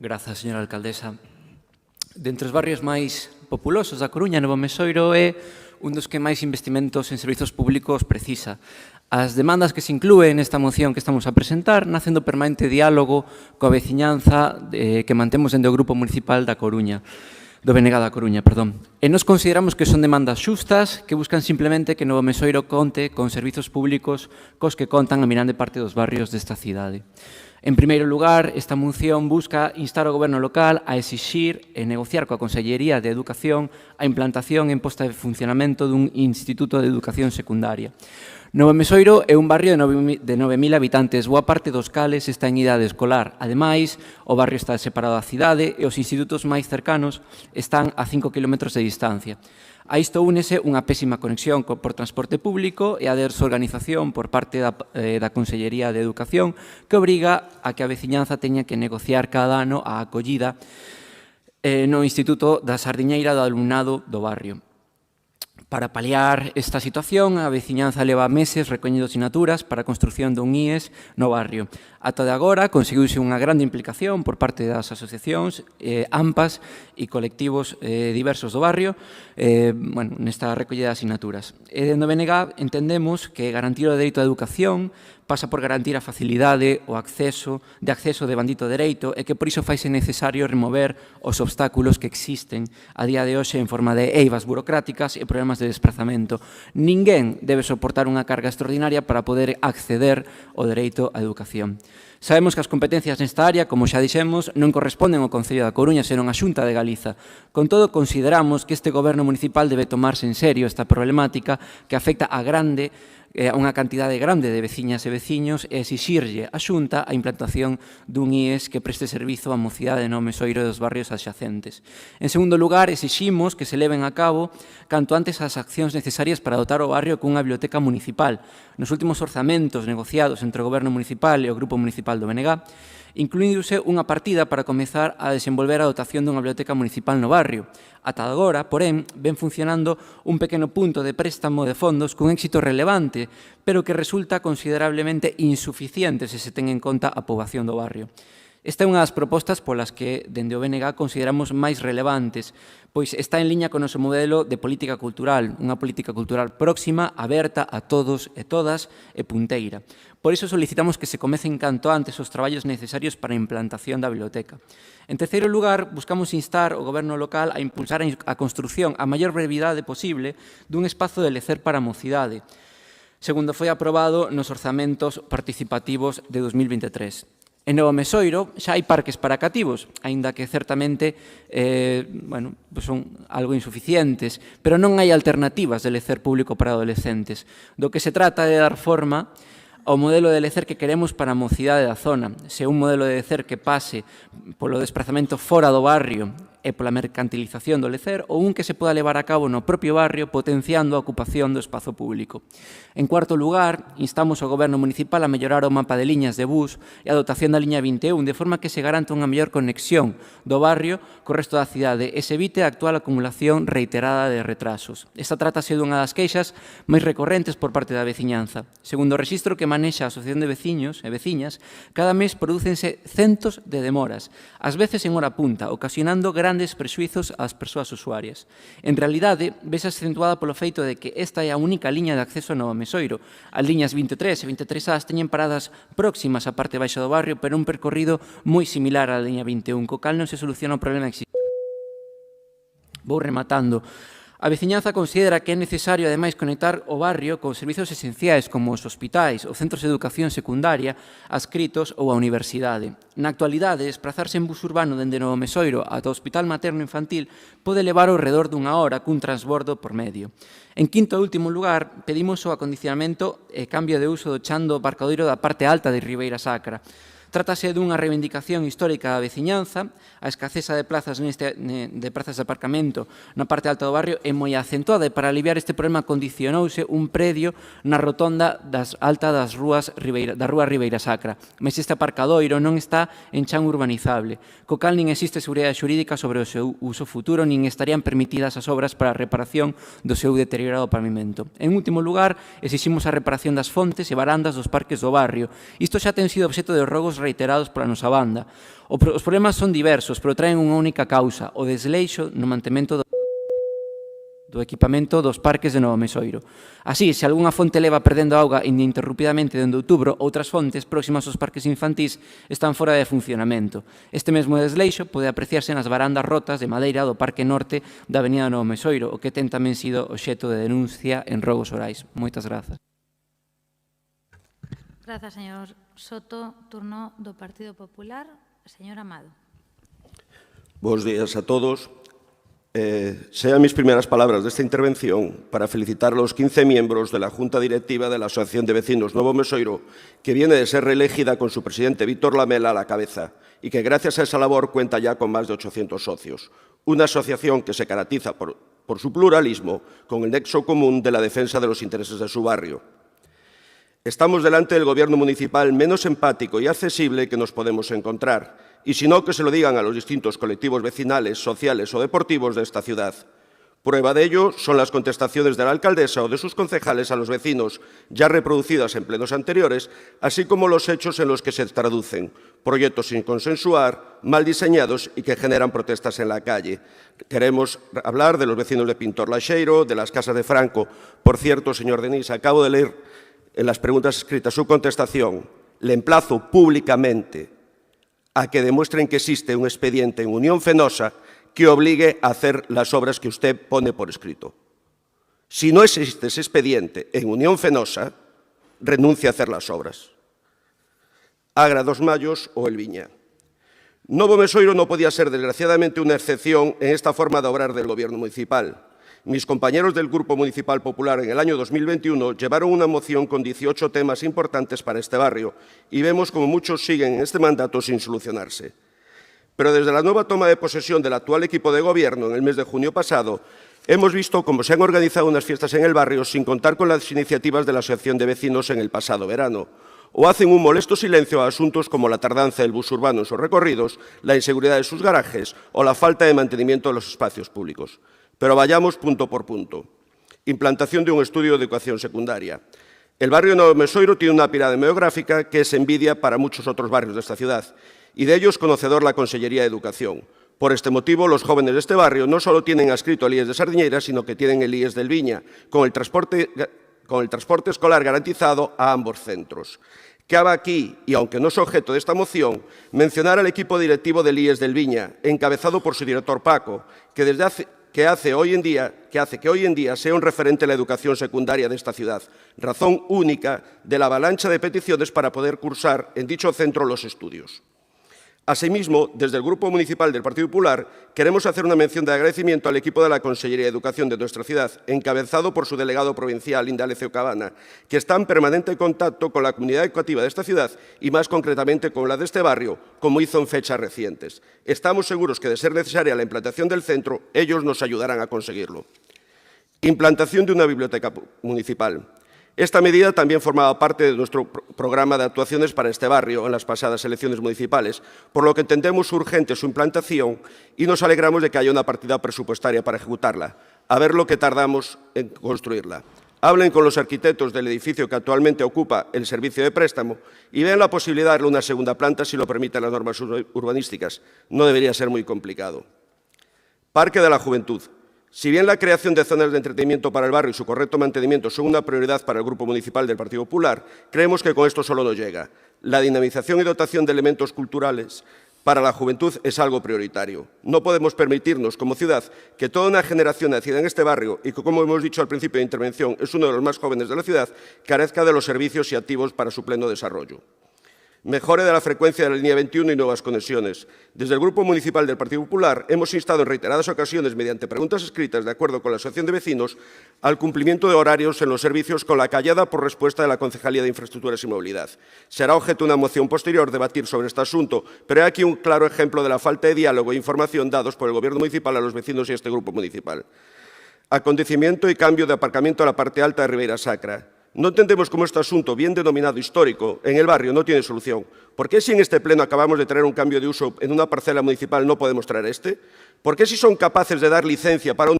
Grazas, señora alcaldesa. Dentre os barrios máis populosos da Coruña, Novo Mesoiro é un dos que máis investimentos en servizos públicos precisa. As demandas que se inclúen nesta moción que estamos a presentar nacen do permanente diálogo coa veciñanza que mantemos dentro do Grupo Municipal da Coruña, do BNG da Coruña, perdón. E nos consideramos que son demandas xustas que buscan simplemente que Novo Mesoiro conte con servizos públicos cos que contan a mirande parte dos barrios desta cidade. En primeiro lugar, esta moción busca instar ao Goberno local a exixir e negociar coa Consellería de Educación a implantación en posta de funcionamento dun Instituto de Educación Secundaria. Novo Mesoiro é un barrio de 9.000 habitantes, boa parte dos cales está en idade escolar. Ademais, o barrio está separado da cidade e os institutos máis cercanos están a 5 km de distancia. A isto únese unha pésima conexión por transporte público e a desorganización por parte da Consellería de Educación que obriga a que a veciñanza teña que negociar cada ano a acollida no Instituto da Sardiñeira do alumnado do barrio. Para paliar esta situación, a veciñanza leva meses recoñendo sinaturas para a construción dun IES no barrio. Ata de agora, conseguiuse unha grande implicación por parte das asociacións, AMPAs e colectivos diversos do barrio nesta recollida de sinaturas. E dentro do BNG entendemos que garantir o dereito á educación pasa por garantir a facilidade de acceso de bandito dereito e que por iso faise necesario remover os obstáculos que existen a día de hoxe en forma de eivas burocráticas e problemas de desplazamento. Ninguén debe soportar unha carga extraordinaria para poder acceder ao dereito á educación. Sabemos que as competencias nesta área, como xa dixemos, non corresponden ao Concello da Coruña, senón á Xunta de Galiza. Con todo, consideramos que este Goberno municipal debe tomarse en serio esta problemática que afecta a unha cantidade grande de veciñas e veciños e exixirlle á Xunta a implantación dun IES que preste servizo á mocidade de Novo Mesoiro e dos barrios adxacentes. En segundo lugar, exiximos que se leven a cabo canto antes as accións necesarias para dotar o barrio cunha biblioteca municipal. Nos últimos orzamentos negociados entre o Goberno municipal e o Grupo Municipal do BNG, incluíuse unha partida para comezar a desenvolver a dotación dunha biblioteca municipal no barrio. Ata agora, porén, ven funcionando un pequeno punto de préstamo de fondos cun éxito relevante, pero que resulta considerablemente insuficiente se ten en conta a poboación do barrio. Esta é unha das propostas polas que, dende o BNG, consideramos máis relevantes, pois está en liña con o noso modelo de política cultural, unha política cultural próxima, aberta a todos e todas e punteira. Por iso solicitamos que se comecen canto antes os traballos necesarios para a implantación da biblioteca. En terceiro lugar, buscamos instar o Goberno local a impulsar a construción a maior brevidade posible dun espazo de lecer para a mocidade, segundo foi aprobado nos orzamentos participativos de 2023. En Novo Mesoiro xa hai parques para cativos, aínda que certamente son algo insuficientes, pero non hai alternativas de lecer público para adolescentes. Do que se trata é de dar forma ao modelo de lecer que queremos para a mocidade da zona. Se un modelo de lecer que pase polo desplazamento fora do barrio e pola mercantilización do lecer ou un que se poda levar a cabo no propio barrio potenciando a ocupación do espazo público. En cuarto lugar, instamos ao Goberno municipal a mellorar o mapa de liñas de bus e a dotación da liña 21 de forma que se garanta unha mellor conexión do barrio co resto da cidade e se evite a actual acumulación reiterada de retrasos. Esta trátase dunha das queixas máis recorrentes por parte da veciñanza. Segundo o rexistro que manexa a Asociación de Veciños e Veciñas, cada mes prodúcense centos de demoras, ás veces en hora punta, ocasionando grandes prexuizos ás persoas usuarias. En realidade, vese acentuada polo feito de que esta é a única liña de acceso a Novo Mesoiro. As liñas 23 e 23A teñen paradas próximas á parte baixa do barrio, pero un percorrido moi similar á liña 21, co cal non se soluciona o problema existente. Vou rematando. A veciñanza considera que é necesario, ademais, conectar o barrio con servizos esenciais como os hospitais, os centros de educación secundaria, adscritos ou a universidade. Na actualidade, desplazarse en bus urbano dende Novo Mesoiro ata o Hospital Materno Infantil pode levar ao redor dunha hora cun transbordo por medio. En quinto e último lugar, pedimos o acondicionamento e cambio de uso do chan do aparcadoiro da parte alta de Ribeira Sacra. Trátase dunha reivindicación histórica da veciñanza, a escaseza de plazas de aparcamento na parte alta do barrio é moi acentuada e para aliviar este problema condicionouse un predio na rotonda alta da rúa Ribeira Sacra, mas este aparcadoiro non está en chan urbanizable, co cal nin existe seguridade xurídica sobre o seu uso futuro nin estarían permitidas as obras para a reparación do seu deteriorado pavimento. En último lugar, exiximos a reparación das fontes e barandas dos parques do barrio. Isto xa ten sido obxecto de rogos erros reiterados pola nosa banda. Os problemas son diversos, pero traen unha única causa, o desleixo no mantemento do equipamento dos parques de Novo Mesoiro. Así, se algunha fonte leva perdendo auga ininterrumpidamente dende outubro, outras fontes próximas aos parques infantís están fora de funcionamento. Este mesmo desleixo pode apreciarse nas varandas rotas de madeira do Parque Norte da Avenida Novo Mesoiro, o que ten tamén sido obxecto de denuncia en rogos orais. Moitas grazas. Grazas, señor Soto. Turno do Partido Popular. Señor Amado. Bos días a todos. Sean mis primeras palabras de esta intervención para felicitar a los 15 miembros de la Junta Directiva de la Asociación de Vecinos Novo Mesoiro, que viene de ser reelegida con su presidente Víctor Lamela a la cabeza y que gracias a esa labor cuenta ya con más de 800 socios. Una asociación que se caracteriza por su pluralismo, con el nexo común de la defensa de los intereses de su barrio. Estamos delante del gobierno municipal menos empático y accesible que nos podemos encontrar, y si no, que se lo digan a los distintos colectivos vecinales, sociales o deportivos de esta ciudad. Prueba de ello son las contestaciones de la alcaldesa o de sus concejales a los vecinos, ya reproducidas en plenos anteriores, así como los hechos en los que se traducen, proyectos sin consensuar, mal diseñados y que generan protestas en la calle. Queremos hablar de los vecinos de Pintor Laxeiro, de las casas de Franco. Por cierto, señor Denis, acabo de leer en las preguntas escritas su contestación. Le emplazo públicamente a que demuestren que existe un expediente en Unión Fenosa que obligue a hacer las obras que usted pone por escrito. Si no existe ese expediente en Unión Fenosa, renuncia a hacer las obras. Agra dos Mayos o El Viña. Novo Mesoiro no podía ser, desgraciadamente, una excepción en esta forma de obrar del Gobierno municipal. Mis compañeros del Grupo Municipal Popular en el año 2021 llevaron una moción con 18 temas importantes para este barrio y vemos como muchos siguen en este mandato sin solucionarse. Pero desde la nueva toma de posesión del actual equipo de gobierno en el mes de junio pasado, hemos visto cómo se han organizado unas fiestas en el barrio sin contar con las iniciativas de la Asociación de Vecinos en el pasado verano, o hacen un molesto silencio a asuntos como la tardanza del bus urbano en sus recorridos, la inseguridad de sus garajes o la falta de mantenimiento de los espacios públicos. Pero vayamos punto por punto. Implantación de un estudio de educación secundaria. El barrio de Novo Mesoiro tiene una pirámide demográfica que es envidia para muchos otros barrios de esta ciudad, y de ello es conocedor la Consellería de Educación. Por este motivo, los jóvenes de este barrio no solo tienen adscrito el IES de Sardiñeira, sino que tienen el IES del Viña, con el transporte escolar garantizado a ambos centros. Cabe aquí, y aunque no es objeto de esta moción, mencionar al equipo directivo del IES del Viña, encabezado por su director Paco, que hace que hoy en día sea un referente en la educación secundaria de esta ciudad, razón única de la avalancha de peticiones para poder cursar en dicho centro los estudios. Asimismo, desde el Grupo Municipal del Partido Popular, queremos hacer una mención de agradecimiento al equipo de la Consellería de Educación de nuestra ciudad, encabezado por su delegado provincial, Indalecio Cabana, que está en permanente contacto con la comunidad educativa de esta ciudad y, más concretamente, con la de este barrio, como hizo en fechas recientes. Estamos seguros que, de ser necesaria la implantación del centro, ellos nos ayudarán a conseguirlo. Implantación de una biblioteca municipal. Esta medida también formaba parte de nuestro programa de actuaciones para este barrio en las pasadas elecciones municipales, por lo que entendemos urgente su implantación y nos alegramos de que haya una partida presupuestaria para ejecutarla. A ver lo que tardamos en construirla. Hablen con los arquitectos del edificio que actualmente ocupa el servicio de préstamo y vean la posibilidad de darle una segunda planta si lo permiten las normas urbanísticas. No debería ser muy complicado. Parque de la Juventud. Si bien la creación de zonas de entretenimiento para el barrio y su correcto mantenimiento son una prioridad para el Grupo Municipal del Partido Popular, creemos que con esto solo no llega. La dinamización y dotación de elementos culturales para la juventud es algo prioritario. No podemos permitirnos, como ciudad, que toda una generación nacida en este barrio y que, como hemos dicho al principio de intervención, es uno de los más jóvenes de la ciudad, carezca de los servicios y activos para su pleno desarrollo. Mejora de la frecuencia de la línea 21 y nuevas conexiones. Desde el Grupo Municipal del Partido Popular hemos instado en reiteradas ocasiones, mediante preguntas escritas de acuerdo con la Asociación de Vecinos, al cumplimiento de horarios en los servicios con la callada por respuesta de la Concejalía de Infraestructuras y Movilidad. Será objeto de una moción posterior debatir sobre este asunto, pero hay aquí un claro ejemplo de la falta de diálogo e información dados por el Gobierno municipal a los vecinos y a este Grupo Municipal. Acondicionamiento y cambio de aparcamiento a la parte alta de Ribeira Sacra. No entendemos cómo este asunto, bien denominado histórico, en el barrio no tiene solución. ¿Por qué si en este pleno acabamos de traer un cambio de uso en una parcela municipal no podemos traer este? ¿Por qué si son capaces de dar licencia para un...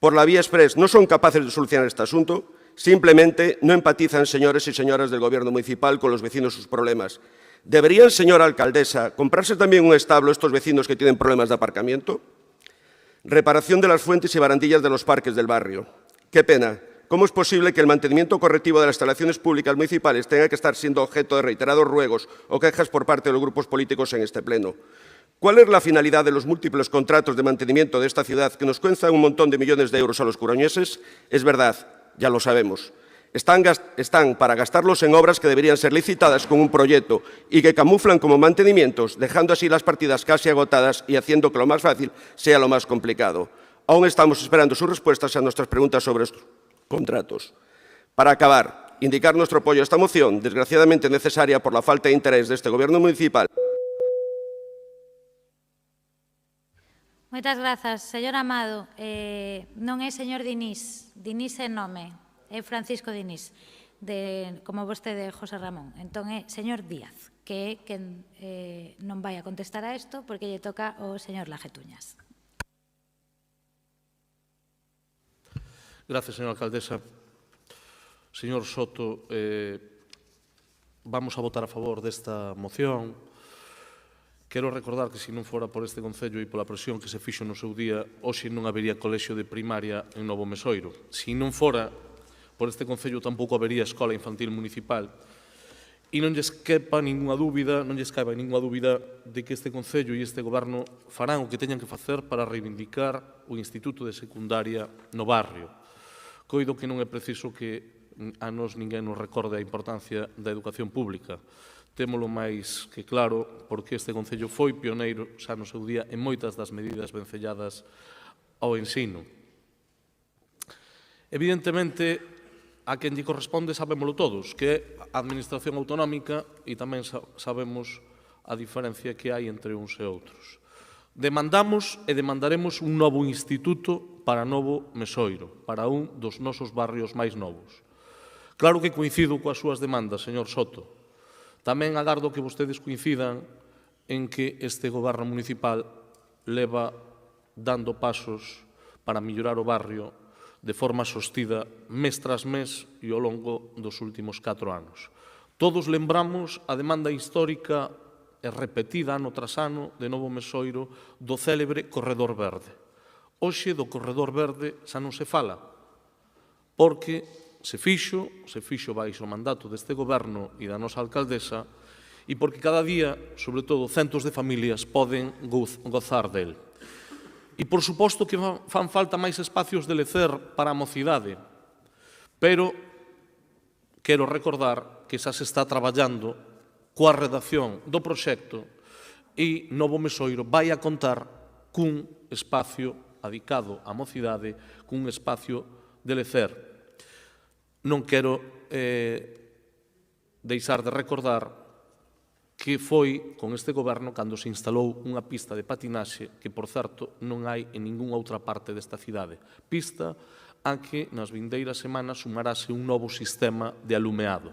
por la vía express no son capaces de solucionar este asunto? Simplemente no empatizan, señores y señoras del Gobierno municipal, con los vecinos sus problemas. ¿Deberían, señora alcaldesa, comprarse también un establo estos vecinos que tienen problemas de aparcamiento? Reparación de las fuentes y barandillas de los parques del barrio. Qué pena. ¿Cómo es posible que el mantenimiento correctivo de las instalaciones públicas municipales tenga que estar siendo objeto de reiterados ruegos o quejas por parte de los grupos políticos en este pleno? ¿Cuál es la finalidad de los múltiples contratos de mantenimiento de esta ciudad que nos cuestan un montón de millones de euros a los coruñeses? Es verdad, ya lo sabemos. Están para gastarlos en obras que deberían ser licitadas con un proyecto y que camuflan como mantenimientos, dejando así las partidas casi agotadas y haciendo que lo más fácil sea lo más complicado. Aún estamos esperando sus respuestas a nuestras preguntas sobre estos contratos. Para acabar, indicar nuestro apoyo a esta moción, desgraciadamente necesaria por la falta de interés de este Gobierno municipal. Moitas grazas. Señor Amado, non é señor Dinís. Dinís é nome. É Francisco Dinís, como vostede, José Ramón. Entón é señor Díaz, que é quen non vai a contestar a isto porque lle toca ao señor Lajetuñas. Gracias, señora alcaldesa. Señor Soto, vamos a votar a favor desta moción. Quero recordar que se non fora por este Concello e pola presión que se fixo no seu día, hoxe non habería colexio de primaria en Novo Mesoiro. Se non fora por este Concello tampouco habería escola infantil municipal. E non lles caiba ninguna dúbida de que este Concello e este Goberno farán o que teñan que facer para reivindicar o Instituto de Secundaria no barrio. Coido que non é preciso que a nos ninguén nos recorde a importancia da educación pública. Témolo máis que claro porque este Concello foi pioneiro xa no seu día en moitas das medidas vencelladas ao ensino. Evidentemente, a quen lle corresponde sabémolo todos, que é a Administración Autonómica e tamén sabemos a diferencia que hai entre uns e outros. Demandamos e demandaremos un novo instituto para Novo Mesoiro, para un dos nosos barrios máis novos. Claro que coincido coas súas demandas, señor Soto. Tamén agardo que vostedes coincidan en que este Goberno municipal leva dando pasos para mellorar o barrio de forma sostida mes tras mes e ao longo dos últimos 4 anos. Todos lembramos a demanda histórica e repetida ano tras ano de Novo Mesoiro do célebre Corredor Verde. Hoxe do Corredor Verde xa non se fala, porque se fixo baixo o mandato deste Goberno e da nosa alcaldesa e porque cada día, sobre todo, centos de familias poden gozar del. E, por suposto, que fan falta máis espacios de lecer para a mocidade, pero quero recordar que xa se está traballando coa redacción do proxecto e Novo Mesoiro vai a contar cun espacio adicado á mocidade, cun espacio de lecer. Non quero deixar de recordar que foi con este Goberno cando se instalou unha pista de patinaxe que, por certo, non hai en ningunha outra parte desta cidade. Pista a que nas vindeiras semanas sumarase un novo sistema de alumeado.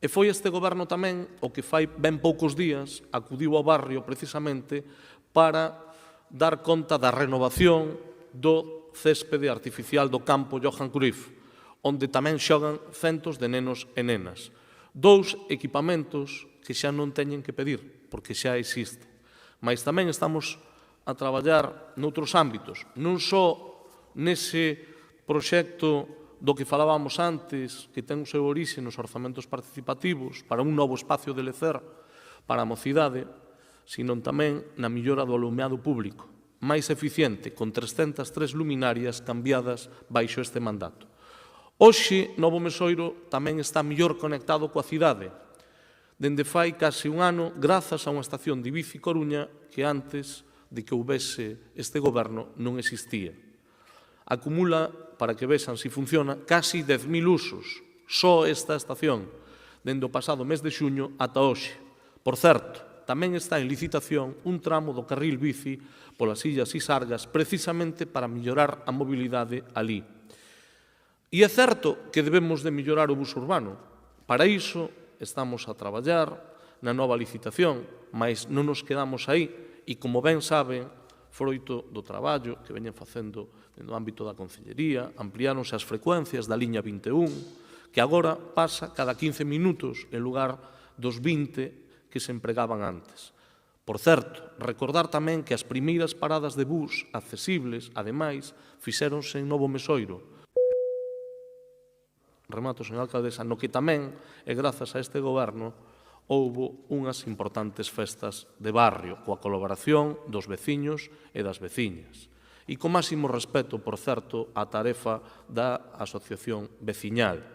E foi este Goberno tamén o que fai ben poucos días acudiu ao barrio precisamente para dar conta da renovación do céspede artificial do campo Johan Cruyff, onde tamén xogan centos de nenos e nenas. 2 equipamentos que xa non teñen que pedir, porque xa existen. Mais tamén estamos a traballar noutros ámbitos, non só nese proxecto do que falábamos antes, que ten o seu orixe nos orzamentos participativos para un novo espacio de lecer para a mocidade, sino tamén na millora do alumeado público, máis eficiente, con 303 luminarias cambiadas baixo este mandato. Hoxe, Novo Mesoiro tamén está mellor conectado coa cidade. Dende fai case un ano, grazas a unha estación de bici Coruña que antes de que houbese este Goberno non existía. Acumula, para que vexan se funciona, casi 10.000 usos, só esta estación, dende o pasado mes de xuño ata hoxe. Por certo, tamén está en licitación un tramo do carril bici polas Illas e Sargas, precisamente para mellorar a mobilidade ali. E é certo que debemos de mellorar o bus urbano. Para iso estamos a traballar na nova licitación, mas non nos quedamos aí e, como ben saben, froito do traballo que veñen facendo no ámbito da Concellería, ampliáronse as frecuencias da liña 21, que agora pasa cada 15 minutos en lugar dos 20 que se empregaban antes. Por certo, recordar tamén que as primeiras paradas de bus accesibles, ademais, fixéronse en Novo Mesoiro. Remato, señora alcaldesa, no que tamén, e grazas a este goberno, houbo unhas importantes festas de barrio, coa colaboración dos veciños e das veciñas. E co máximo respeto, por certo, á tarefa da asociación veciñal.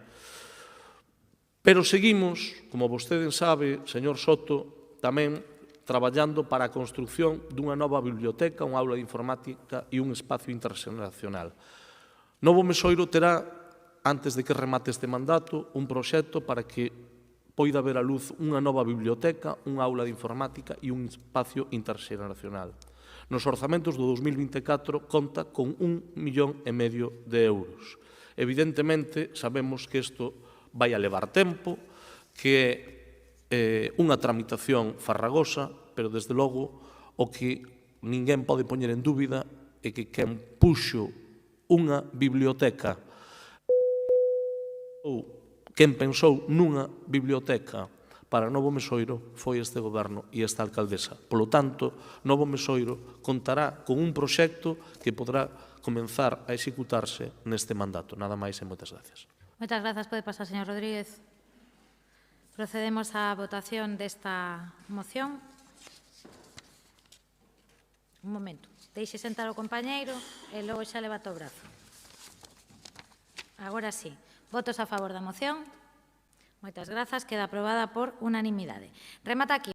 Pero seguimos, como vostede sabe, señor Soto, tamén traballando para a construción dunha nova biblioteca, unha aula de informática e un espacio interxeracional. Novo Mesoiro terá, antes de que remate este mandato, un proxecto para que poida ver a luz unha nova biblioteca, unha aula de informática e un espacio interxeracional. Nos orzamentos do 2024 conta con 1,5 millón de euros. Evidentemente, sabemos que isto vai a levar tempo, que unha tramitación farragosa, pero desde logo o que ninguén pode poñer en dúbida é que quen puxo unha biblioteca ou quen pensou nunha biblioteca para Novo Mesoiro foi este goberno e esta alcaldesa. Polo tanto, Novo Mesoiro contará con un proxecto que poderá comenzar a executarse neste mandato. Nada máis e moitas gracias. Moitas grazas. Pode pasar, señor Rodríguez. Procedemos á votación desta moción. Un momento. Deixe sentar o compañeiro e logo xa levanta o brazo. Agora sí. Votos a favor da moción. Moitas grazas. Queda aprobada por unanimidade. Remata aquí.